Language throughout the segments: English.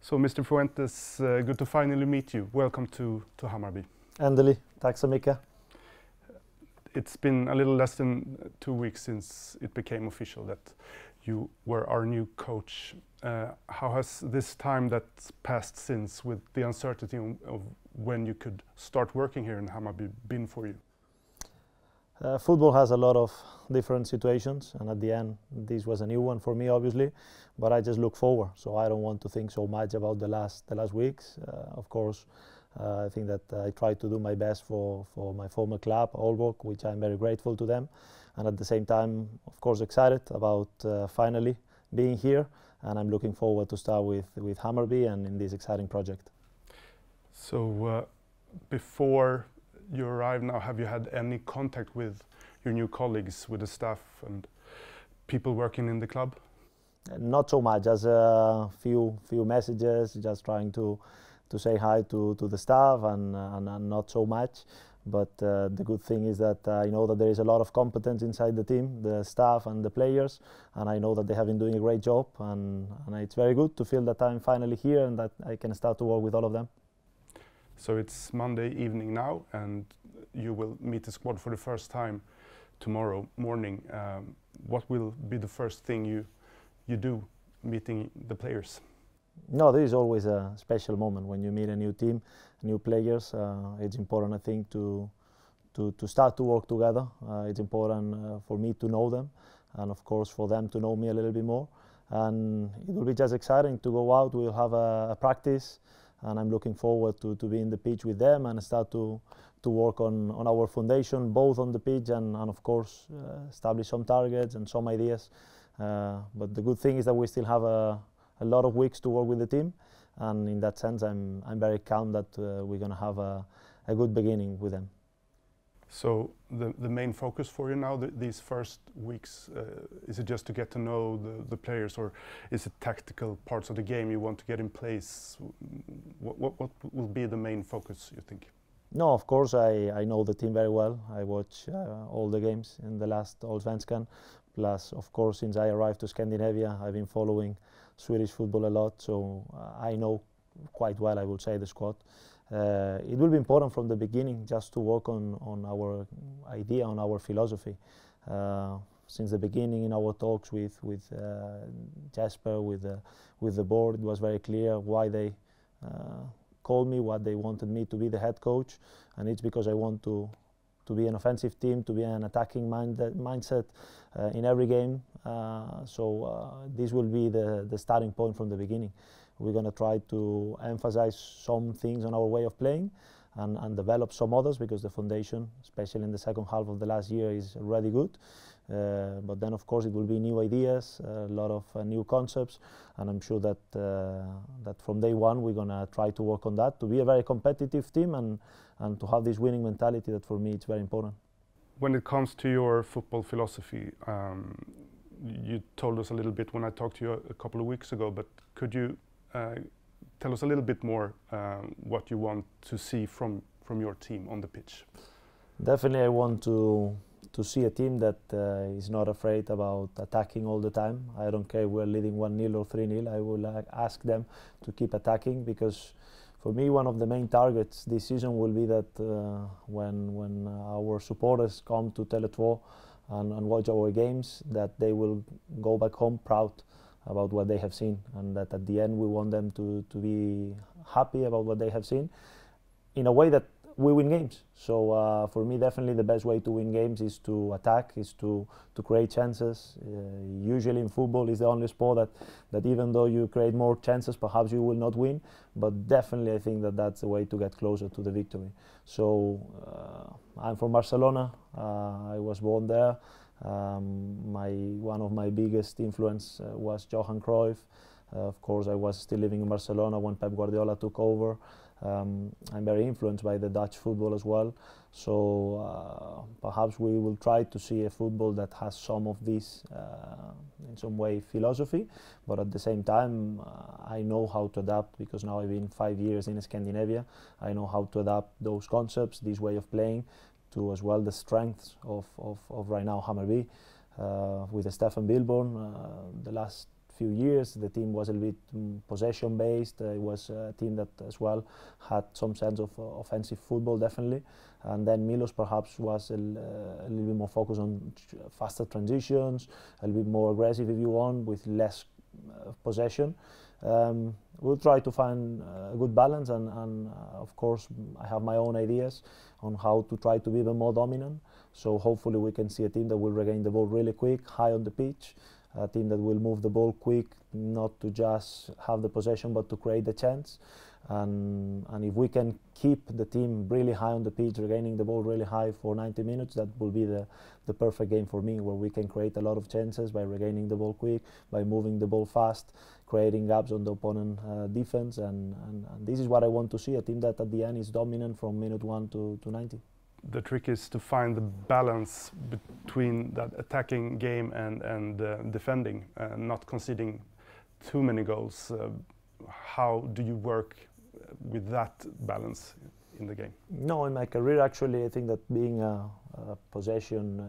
So, Mr. Fuentes, good to finally meet you. Welcome to Hammarby. Endelig, tack så mycket. It's been a little less than 2 weeks since it became official that you were our new coach. How has this time that's passed since, with the uncertainty of when you could start working here in Hammarby, been for you? Football has a lot of different situations, and at the end this was a new one for me, obviously, but I just look forward, so I don't want to think so much about the last weeks. Of course, I think that I try to do my best for my former club, Aalborg, which I'm very grateful to them, and at the same time, of course, excited about finally being here, and I'm looking forward to start with Hammarby and in this exciting project. So before you arrive now, have you had any contact with your new colleagues, with the staff and people working in the club? Not so much, just a few messages, just trying to say hi to the staff and not so much. But the good thing is that I know that there is a lot of competence inside the team, the staff and the players, and I know that they have been doing a great job, and it's very good to feel that I'm finally here and that I can start to work with all of them. So it's Monday evening now, and you will meet the squad for the first time tomorrow morning. What will be the first thing you do meeting the players? No, this is always a special moment when you meet a new team, new players. It's important, I think, to start to work together. It's important for me to know them, and of course for them to know me a little bit more. And it will be just exciting to go out. We'll have a practice, and I'm looking forward to be in the pitch with them and start to work on our foundation, both on the pitch and of course establish some targets and some ideas. But the good thing is that we still have a lot of weeks to work with the team, and in that sense I'm very calm that we're going to have a good beginning with them. So the main focus for you now, these first weeks, is it just to get to know the players, or is it tactical parts of the game you want to get in place? What will be the main focus, you think? No, of course I know the team very well. I watch all the games in the last Allsvenskan. Plus, of course, since I arrived to Scandinavia, I've been following Swedish football a lot, so I know quite well, I would say, the squad. It will be important from the beginning just to work on our idea, on our philosophy. Since the beginning in our talks with Jesper, with the board, it was very clear why they called me, what they wanted me to be the head coach, and it's because I want to be an offensive team, to be an attacking mindset in every game. So this will be the starting point from the beginning. We're going to try to emphasize some things on our way of playing and develop some others, because the foundation, especially in the second half of the last year, is already good. But then, of course, it will be new ideas, a lot of new concepts, and I'm sure that that from day one we're going to try to work on that, to be a very competitive team and to have this winning mentality that for me it's very important. When it comes to your football philosophy, you told us a little bit when I talked to you a couple of weeks ago, but could you tell us a little bit more what you want to see from your team on the pitch? Definitely I want to see a team that is not afraid about attacking all the time. I don't care if we're leading 1-0 or 3-0, I will ask them to keep attacking, because for me one of the main targets this season will be that when our supporters come to Tele2 and watch our games, that they will go back home proud about what they have seen, and that at the end we want them to be happy about what they have seen, in a way that we win games. So for me, definitely the best way to win games is to attack, is to create chances. Usually in football is the only sport that even though you create more chances, perhaps you will not win, but definitely I think that that's the way to get closer to the victory. So I'm from Barcelona, I was born there. One of my biggest influence was Johan Cruyff. Of course, I was still living in Barcelona when Pep Guardiola took over. I'm very influenced by the Dutch football as well, so perhaps we will try to see a football that has some of this, in some way, philosophy, but at the same time I know how to adapt, because now I've been 5 years in Scandinavia. I know how to adapt those concepts, this way of playing, to as well the strengths of right now Hammarby. With Stefan Billborn, the last few years. The team was a little bit possession based. It was a team that as well had some sense of offensive football, definitely. And then Milos perhaps was a little bit more focused on faster transitions, a little bit more aggressive if you want, with less possession. We'll try to find a good balance, and of course I have my own ideas on how to try to be even more dominant. So hopefully we can see a team that will regain the ball really quick, high on the pitch, a team that will move the ball quick, not to just have the possession but to create the chance. And if we can keep the team really high on the pitch, regaining the ball really high for 90 minutes, that will be the perfect game for me, where we can create a lot of chances by regaining the ball quick, by moving the ball fast, creating gaps on the opponent defense, and this is what I want to see, a team that at the end is dominant from minute 1 to 90. The trick is to find the balance between that attacking game and defending, not conceding too many goals. How do you work with that balance in the game? No, in my career actually I think that being a possession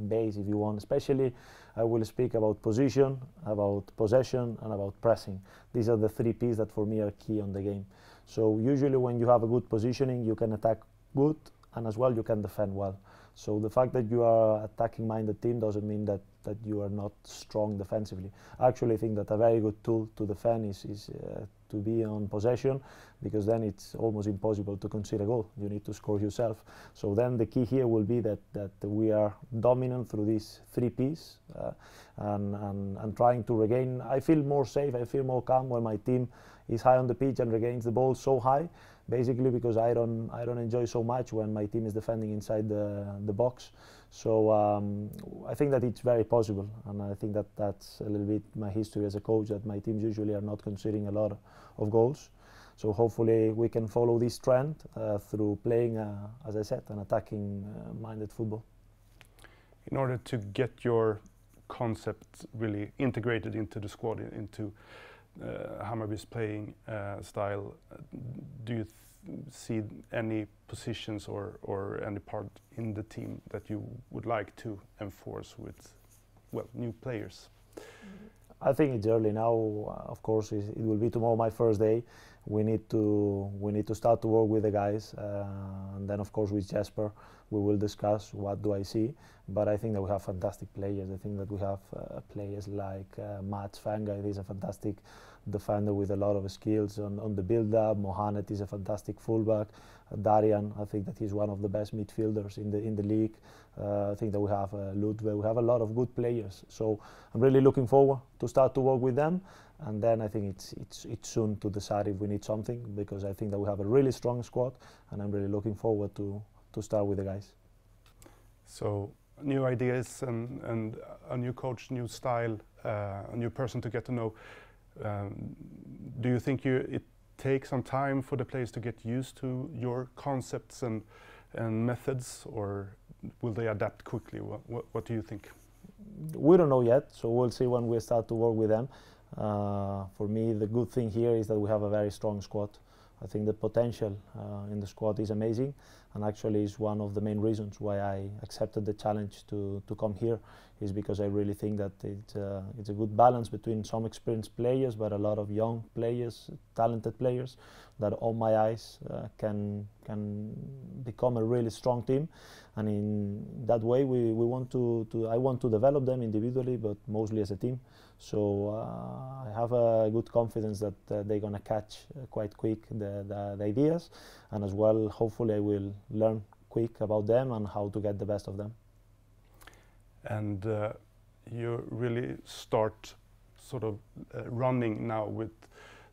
base, if you want, especially I will speak about position, about possession and about pressing. These are the 3 P's that for me are key on the game. So usually when you have a good positioning, you can attack good, and as well you can defend well. So the fact that you are attacking minded team doesn't mean that you are not strong defensively. I actually think that a very good tool to defend is to be on possession, because then it's almost impossible to concede a goal. You need to score yourself. So then the key here will be that we are dominant through these 3 P's and trying to regain. I feel more safe, I feel more calm when my team is high on the pitch and regains the ball so high, basically because I don't enjoy so much when my team is defending inside the box. So I think that it's very possible, and I think that that's a little bit my history as a coach, that my teams usually are not conceding a lot of goals. So hopefully we can follow this trend through playing, as I said, an attacking minded football. In order to get your concept really integrated into the squad, into Hammarby's playing style, do you see any positions or any part in the team that you would like to enforce with, well, new players? I think it's early now. Of course, it will be tomorrow my first day. We need to start to work with the guys, and then of course with Jesper we will discuss what do I see. But I think that we have fantastic players. I think that we have players like Mats Fanga. He's a fantastic defender with a lot of skills on the build-up. Mohamed is a fantastic fullback. Darian, I think that he's one of the best midfielders in the league. I think that we have Ludwig. We have a lot of good players. So I'm really looking forward to start to work with them. And then I think it's soon to decide if we need something, because I think that we have a really strong squad, and I'm really looking forward to start with the guys. So new ideas and a new coach, new style, a new person to get to know. Do you think it takes some time for the players to get used to your concepts and methods, or will they adapt quickly? What do you think? We don't know yet, so we'll see when we start to work with them. For me, the good thing here is that we have a very strong squad. I think the potential in the squad is amazing, and actually is one of the main reasons why I accepted the challenge to come here, is because I really think that it's a good balance between some experienced players but a lot of young players, talented players, that on my eyes can become a really strong team. And in that way I want to develop them individually but mostly as a team. So I have a good confidence that they're going to catch quite quick the ideas, and as well hopefully I will learn quick about them and how to get the best of them. And you really start sort of running now with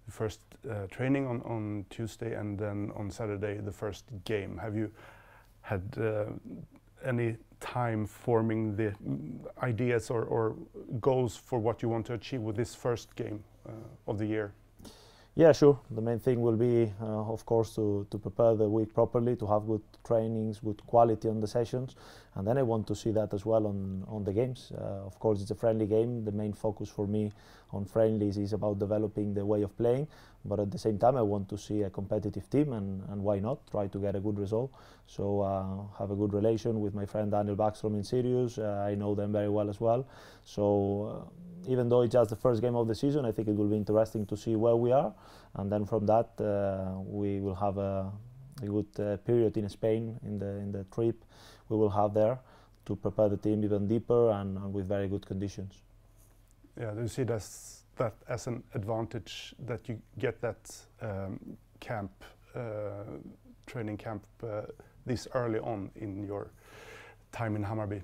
the first training on Tuesday, and then on Saturday the first game. Have you had any time forming the ideas or goals for what you want to achieve with this first game of the year? Yeah, sure. The main thing will be, of course, to prepare the week properly, to have good trainings, good quality on the sessions, and then I want to see that as well on the games. Of course, it's a friendly game. The main focus for me on friendlies is about developing the way of playing, but at the same time I want to see a competitive team, and why not try to get a good result. So have a good relation with my friend Daniel Backstrom in Sirius. I know them very well as well. So even though it's just the first game of the season, I think it will be interesting to see where we are, and then from that we will have a good period in Spain in the trip we will have there to prepare the team even deeper and with very good conditions. Yeah, do you see that as an advantage that you get that camp, training camp this early on in your time in Hammarby?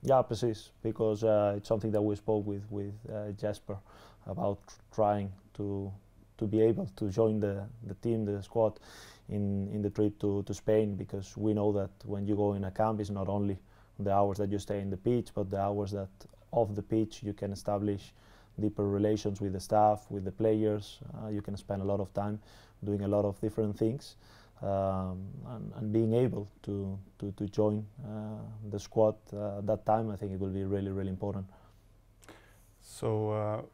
Yeah, precis, because it's something that we spoke with Jesper about trying to be able to join the team, the squad in the trip to Spain, because we know that when you go in a camp, it's not only the hours that you stay in the pitch, but the hours that off the pitch you can establish deeper relations with the staff, with the players. You can spend a lot of time doing a lot of different things, and being able to join the squad at that time, I think it will be really, really important. So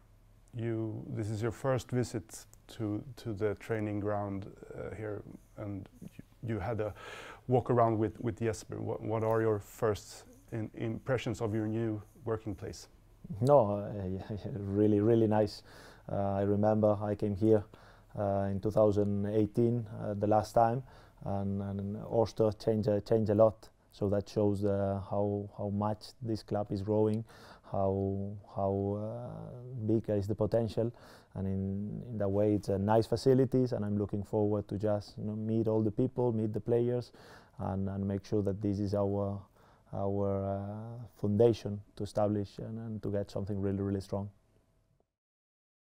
this is your first visit to the training ground here, and you had a walk around with Jesper. What are your first impressions of your new working place? No, really, really nice. I remember I came here in 2018, the last time, and Årsta changed a lot. So that shows how much this club is growing, how big is the potential, and in that way it's nice facilities, and I'm looking forward to just meet all the people, meet the players, and make sure that this is our foundation to establish and to get something really, really strong.